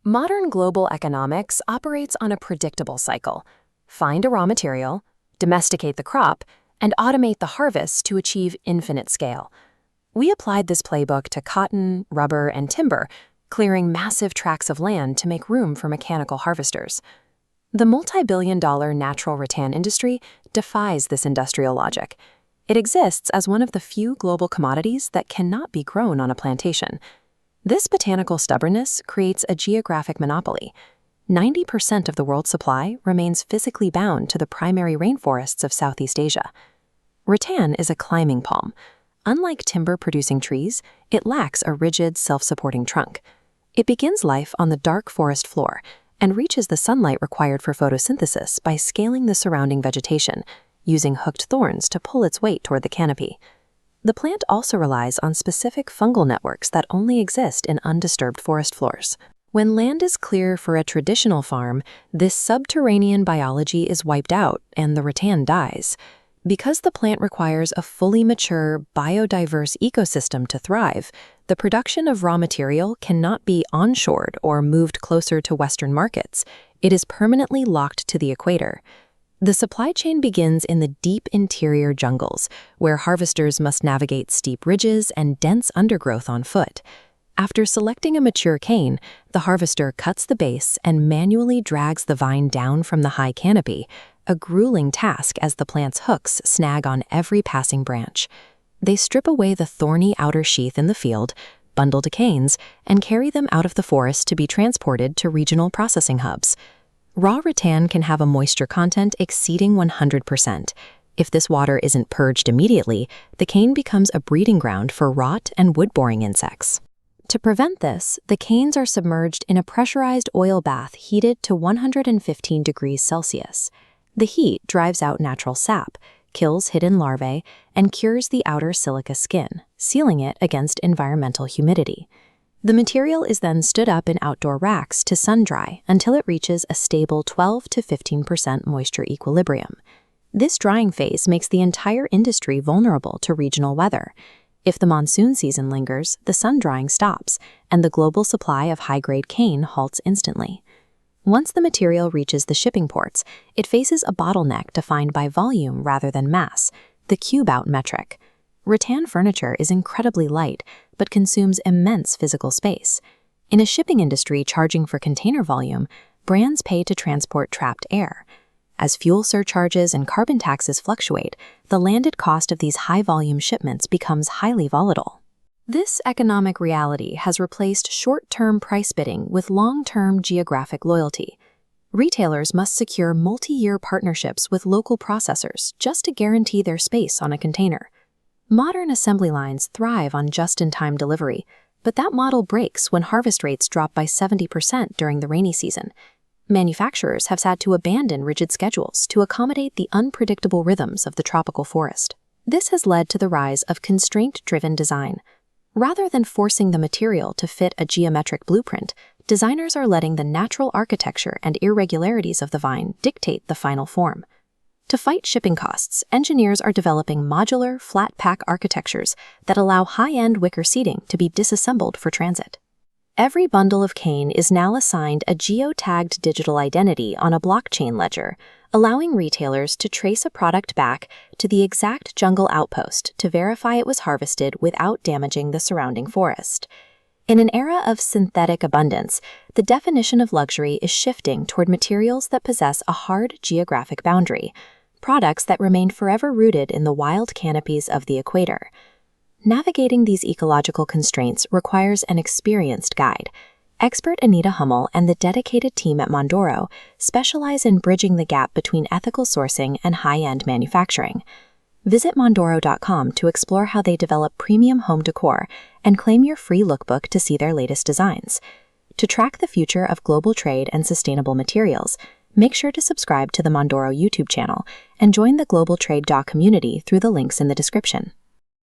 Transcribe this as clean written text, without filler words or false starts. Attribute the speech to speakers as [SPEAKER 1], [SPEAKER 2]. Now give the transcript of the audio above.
[SPEAKER 1] Modern global economics operates on a predictable cycle. Find a raw material, domesticate the crop, and automate the harvest to achieve infinite scale. We applied this playbook to cotton, rubber, and timber, clearing massive tracts of land to make room for mechanical harvesters. The multi-billion-dollar natural rattan industry defies this industrial logic. It exists as one of the few global commodities that cannot be grown on a plantation. This botanical stubbornness creates a geographic monopoly. 90% of the world's supply remains physically bound to the primary rainforests of Southeast Asia. Rattan is a climbing palm. Unlike timber-producing trees, it lacks a rigid, self-supporting trunk. It begins life on the dark forest floor and reaches the sunlight required for photosynthesis by scaling the surrounding vegetation, using hooked thorns to pull its weight toward the canopy. The plant also relies on specific fungal networks that only exist in undisturbed forest floors. When land is clear for a traditional farm, this subterranean biology is wiped out and the rattan dies. Because the plant requires a fully mature, biodiverse ecosystem to thrive, the production of raw material cannot be onshored or moved closer to Western markets. It is permanently locked to the equator. The supply chain begins in the deep interior jungles, where harvesters must navigate steep ridges and dense undergrowth on foot. After selecting a mature cane, the harvester cuts the base and manually drags the vine down from the high canopy, a grueling task as the plant's hooks snag on every passing branch. They strip away the thorny outer sheath in the field, bundle the canes, and carry them out of the forest to be transported to regional processing hubs. Raw rattan can have a moisture content exceeding 100%. If this water isn't purged immediately, the cane becomes a breeding ground for rot and wood-boring insects. To prevent this, the canes are submerged in a pressurized oil bath heated to 115 degrees Celsius. The heat drives out natural sap, kills hidden larvae, and cures the outer silica skin, sealing it against environmental humidity. The material is then stood up in outdoor racks to sun-dry until it reaches a stable 12 to 15% moisture equilibrium. This drying phase makes the entire industry vulnerable to regional weather. If the monsoon season lingers, the sun-drying stops, and the global supply of high-grade cane halts instantly. Once the material reaches the shipping ports, it faces a bottleneck defined by volume rather than mass, the cube-out metric. Rattan furniture is incredibly light, but consumes immense physical space. In a shipping industry charging for container volume, brands pay to transport trapped air. As fuel surcharges and carbon taxes fluctuate, the landed cost of these high-volume shipments becomes highly volatile. This economic reality has replaced short-term price bidding with long-term geographic loyalty. Retailers must secure multi-year partnerships with local processors just to guarantee their space on a container. Modern assembly lines thrive on just-in-time delivery, but that model breaks when harvest rates drop by 70% during the rainy season. Manufacturers have had to abandon rigid schedules to accommodate the unpredictable rhythms of the tropical forest. This has led to the rise of constraint-driven design. Rather than forcing the material to fit a geometric blueprint, designers are letting the natural architecture and irregularities of the vine dictate the final form. To fight shipping costs, engineers are developing modular, flat-pack architectures that allow high-end wicker seating to be disassembled for transit. Every bundle of cane is now assigned a geotagged digital identity on a blockchain ledger, allowing retailers to trace a product back to the exact jungle outpost to verify it was harvested without damaging the surrounding forest. In an era of synthetic abundance, the definition of luxury is shifting toward materials that possess a hard geographic boundary, products that remain forever rooted in the wild canopies of the equator. Navigating these ecological constraints requires an experienced guide. Expert Anita Hummel and the dedicated team at Mondoro specialize in bridging the gap between ethical sourcing and high-end manufacturing. Visit Mondoro.com to explore how they develop premium home decor and claim your free lookbook to see their latest designs. To track the future of global trade and sustainable materials, make sure to subscribe to the Mondoro YouTube channel and join the Global Trade Doc community through the links in the description.